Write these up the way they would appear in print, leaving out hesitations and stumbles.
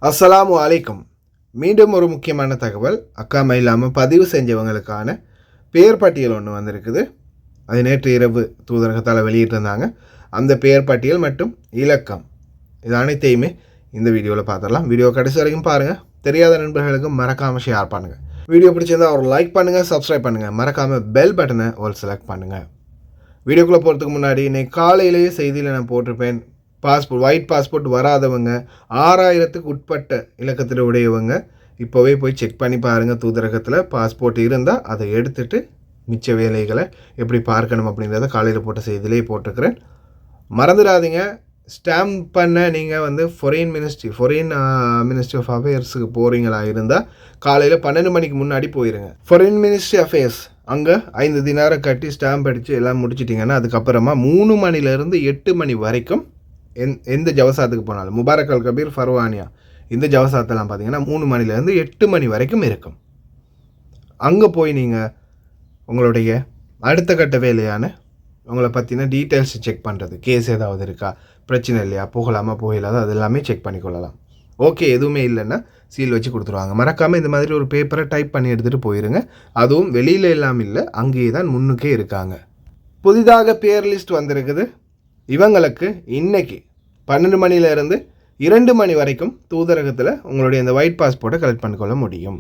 அஸ்ஸலாமு அலைக்கும். மீண்டும் ஒரு முக்கியமான தகவல். அக்காம இல்லாமல் பதிவு செஞ்சவங்களுக்கான பெயர் பட்டியல் ஒன்று வந்திருக்குது. அது நேற்று இரவு தூதரகத்தால் வெளியிட்டிருந்தாங்க. அந்த பெயர் பட்டியல் மற்றும் இலக்கம் இது அனைத்தையுமே இந்த வீடியோவில் பார்த்துடலாம். வீடியோ கடைசி வரைக்கும் பாருங்கள். தெரியாத நண்பர்களுக்கு மறக்காமல் ஷேர் பண்ணுங்கள். வீடியோ பிடிச்சிருந்தால் ஒரு லைக் பண்ணுங்கள், சப்ஸ்கிரைப் பண்ணுங்கள். மறக்காமல் பெல் பட்டனை ஒரு செலக்ட் பண்ணுங்கள். வீடியோக்குள்ளே போகிறதுக்கு முன்னாடி இன்றைக்கி காலையிலேயே செய்தியில் நான் போட்டிருப்பேன். ஒயிட் பாஸ்போர்ட் வராதவங்க 6000க்கு உட்பட்ட இலக்கத்தில் உடையவங்க இப்போவே போய் செக் பண்ணி பாருங்கள். தூதரகத்தில் பாஸ்போர்ட் இருந்தால் அதை எடுத்துகிட்டு மிச்ச வேலைகளை எப்படி பார்க்கணும் அப்படின்றத காலையில் போட்ட செய்தியிலே போட்டிருக்கிறேன். மறந்துடாதீங்க. ஸ்டாம்ப் பண்ண நீங்கள் ஃபாரின் மினிஸ்ட்ரி ஆஃப் அஃபேர்ஸுக்கு போகிறீங்களா இருந்தால் காலையில் 12 மணிக்கு முன்னாடி போயிருங்க. ஃபாரின் மினிஸ்ட்ரி அஃபேர்ஸ் அங்கே 5 தினாரை கட்டி ஸ்டாம்ப் அடித்து எல்லாம் முடிச்சிட்டிங்கன்னா அதுக்கப்புறமா 3 மணிலேருந்து 8 மணி வரைக்கும் எந்த ஜவசாத்துக்கு போனாலும் முபாரக் அல் கபீர், ஃபர்வானியா இந்த ஜவசாத்தெல்லாம் பார்த்தீங்கன்னா 3 மணிலேருந்து 8 மணி வரைக்கும் இருக்கும். அங்கே போய் நீங்கள் உங்களுடைய அடுத்த கட்ட வேலையான உங்களை பற்றின டீட்டெயில்ஸ் செக் பண்ணுறது, கேஸ் ஏதாவது இருக்கா, பிரச்சனை இல்லையா, போகலாமா போகலாதோ அது எல்லாமே செக் பண்ணிக்கொள்ளலாம். ஓகே, எதுவுமே இல்லைன்னா சீல் வச்சு கொடுத்துருவாங்க. மறக்காமல் இந்த மாதிரி ஒரு பேப்பரை டைப் பண்ணி எடுத்துகிட்டு போயிருங்க. அதுவும் வெளியில் எல்லாம் இல்லை, அங்கேயே தான் முன்னுக்கே இருக்காங்க. புதிதாக பேர் லிஸ்ட் வந்திருக்குது. இவங்களுக்கு இன்னைக்கு 12 மணிலேருந்து 2 மணி வரைக்கும் தூதரகத்தில் உங்களுடைய இந்த ஒயிட் பாஸ்போர்ட்டை கலெக்ட் பண்ணிக்கொள்ள முடியும்.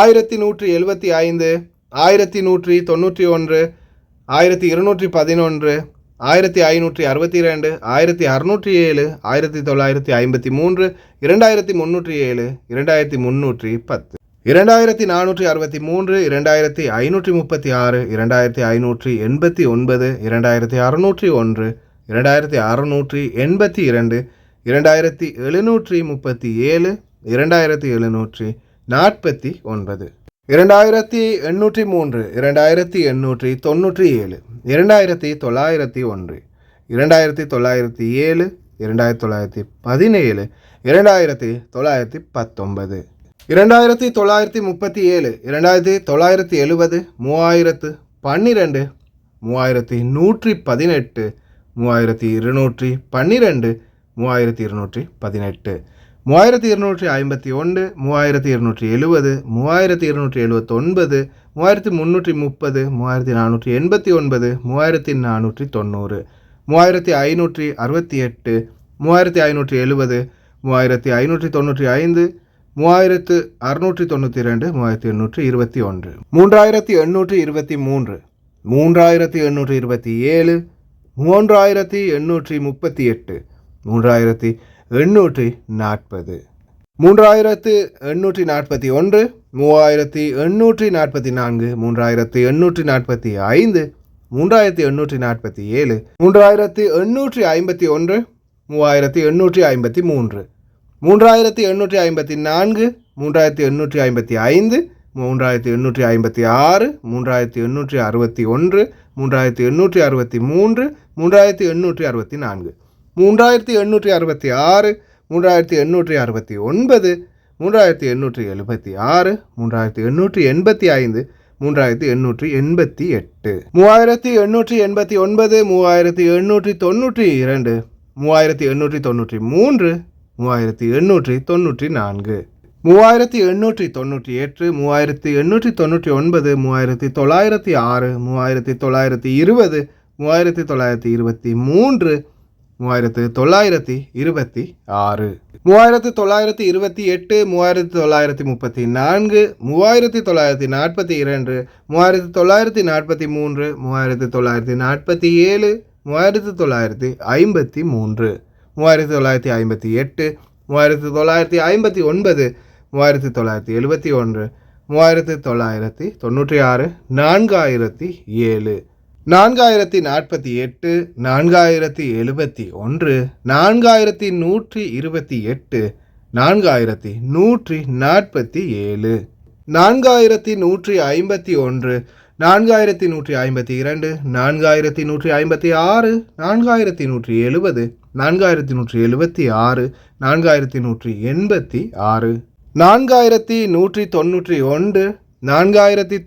1175, 1191, 1211, 1562, 1607, 1953, 2307, 2310, 2463, 2536, 2589, 2601, 2682, 2737, 2749, 2803, 2897, 2901, 2907, 2917, 2917, 2919, 2937, 2970, 2970, 3012, 3118, 3212, 3218, 3251, 3251, 3270, 3279, 3330, 3489, 3490, 3568, 3570, 3595, 3692, 3821, 3823, 3827, 3838, 3840, 3841, 3844, 3845, 3847, 3851, 3853, 3854, 3854, 3855, 3856, 3861, 3863, 3864, 3866, 3869, 3876, 3885, 3888, 3889, 3892, 3893, 3894, 3898, 3899, 3906, 3920, 3923, 3926, 3928, 3934, 3942, 3943, 3947, 3953, 3958, 3959, 3959, 3971, 3996, 4007, 4048, 4071, 4128, 4147, 4151, 4152, 4156, 4170, 4176, 4186, 4191,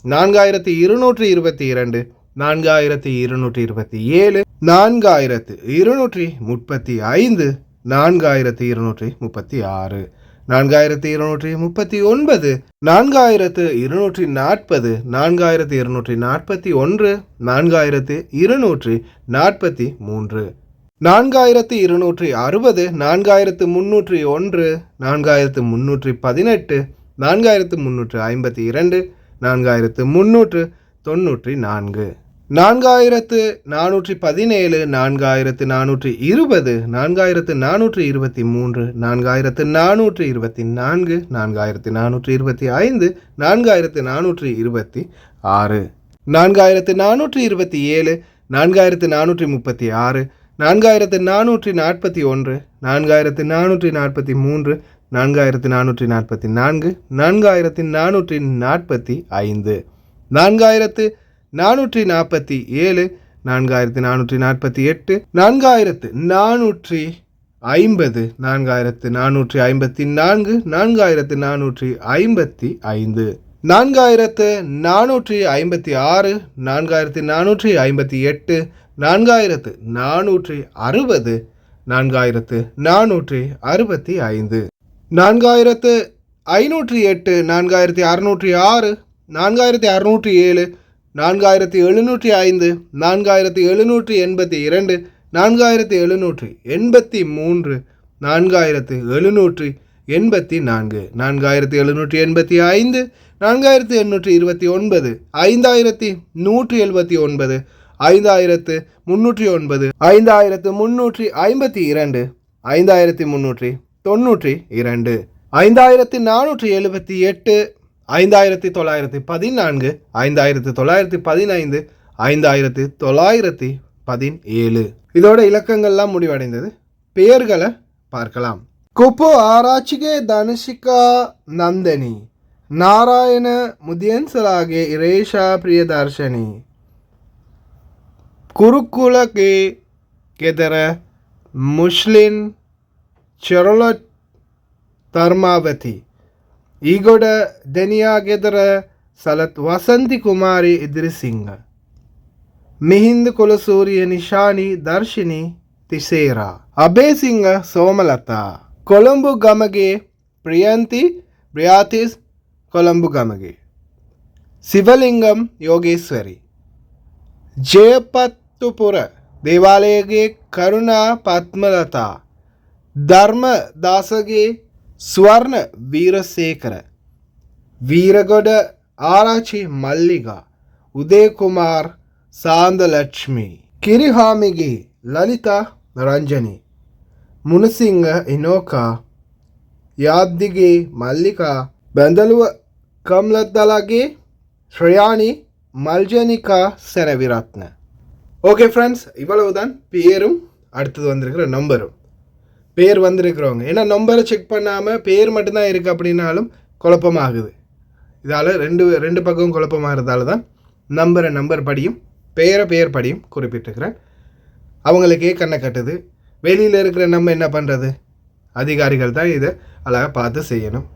4192, 4222, 4227, 4235, 4236, 4239, 4240, 4241, 4243, 4260, 4301, 4318, 4352, 4394, 4417, 4420, 4423, 4424, 4425, 4426, 4427, 4436, 4436, 4441, 4443, 4444, 4445, 4447, 4448, 4450, 4454, 4454, 4455, 4456, 4458, 4460, 4465, 4508, 4606, 4607, 4705, 4782, 4783, 4784, 4785, 4829, 5179, 5309, 5352, 5392, 5392, 5478, 5914, 5915, 5917. இதோட இலக்கங்கள்லாம் முடிவடைந்தது. பெயர்களை பார்க்கலாம். குப்போ ஆராய்ச்சிಗೆ தனுஷிகா நந்தினி, நாராயண ಮುದಿಯನ್ಸಲಾಗೆ ಇರೇಶಾ ಪ್ರಿಯದರ್ಶಿನಿ, ಕುರುಕುಲಕ್ಕೆ ಗೆದರ ಮುಸ್ಲಿನ್ ಚರೊಲಟ್ ಧರ್ಮಾವತಿ, ಈಗೊಡ ದೆನಿಯಾ ಗೆದರ ಸಲತ್ ವಸಂತಿ ಕುಮಾರಿ ಇದ್ರಿಸಿಂಗ, ಮಿಹಿಂದ್ ಕುಲಸೂರಿಯ ನಿಶಾನಿ ದರ್ಶಿನಿ ತಿಸೇರ, ಅಬೇಸಿಂಗ ಸೋಮಲತಾ, ಕೊಳಂಬು ಗಮಗೆ ಪ್ರಿಯಂತಿ ಬ್ರಿಯಾತಿಸ್ ಕೊಳಂಬು ಗಮಗೆ, ಶಿವಲಿಂಗಂ ಯೋಗೇಶ್ವರಿ, ಜಯಪತ್ತುಪುರ ದೇವಾಲಯಗೆ ಕರುಣಾ ಪದ್ಮಲತಾ, ಧರ್ಮದಾಸಗೆ ಸ್ವರ್ಣ ವೀರಶೇಖರ, ವೀರಗೌಡ ಆರಾಚಿ ಮಲ್ಲಿಗ, ಉದಯಕುಮಾರ್ ಸಾಂದಲಕ್ಷ್ಮಿ, ಕಿರಿಹಾಮಿಗೆ ಲಲಿತಾ ರಂಜನಿ, ಮುನಸಿಂಗ ಇನೋಕ, ಯಾದ್ದಿಗೆ ಮಲ್ಲಿಕಾ, ಬೆಂದಲುವ ಕಮಲದಲಗೆ ஸ்ரேயானி மல்ஜனிகா செனவிரத்ன. ஓகே ஃப்ரெண்ட்ஸ், இவ்வளவுதான் பேரும் அடுத்தது வந்திருக்கிற நம்பரும். பேர் வந்திருக்கிறவங்க, ஏன்னா நம்பரை செக் பண்ணாமல் பேர் மட்டும்தான் இருக்குது அப்படின்னாலும் குழப்பமாகுது. இதால் ரெண்டு பக்கம் குழப்பமாகிறதால தான் நம்பர் படியும் பெயர் படியும் குறிப்பிட்டிருக்கிறேன். அவங்களுக்கே கண்ணை கட்டுது. வெளியில் இருக்கிற நம்ம என்ன பண்ணுறது? அதிகாரிகள் தான் இதை அழகாக பார்த்து செய்யணும்.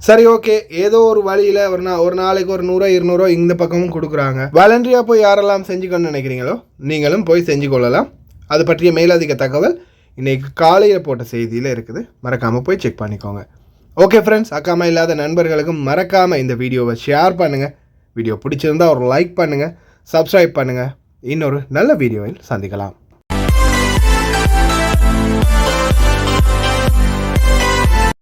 சரி, ஓகே, ஏதோ ஒரு வழியில் ஒரு நாளைக்கு ஒரு 100 200 இந்த பக்கமும் கொடுக்குறாங்க. வாலண்டரியாக போய் யாரெல்லாம் செஞ்சுக்கணும்னு நினைக்கிறீங்களோ நீங்களும் போய் செஞ்சு கொள்ளலாம். அது பற்றிய மேலதிக தகவல் இன்றைக்கி காலையில் போட்ட செய்தியில் இருக்குது. மறக்காமல் போய் செக் பண்ணிக்கோங்க. ஓகே ஃப்ரெண்ட்ஸ், அக்காமா இல்லாத நண்பர்களுக்கும் மறக்காமல் இந்த வீடியோவை ஷேர் பண்ணுங்கள். வீடியோ பிடிச்சிருந்தால் ஒரு லைக் பண்ணுங்கள், சப்ஸ்கிரைப் பண்ணுங்கள். இன்னொரு நல்ல வீடியோவில் சந்திக்கலாம்.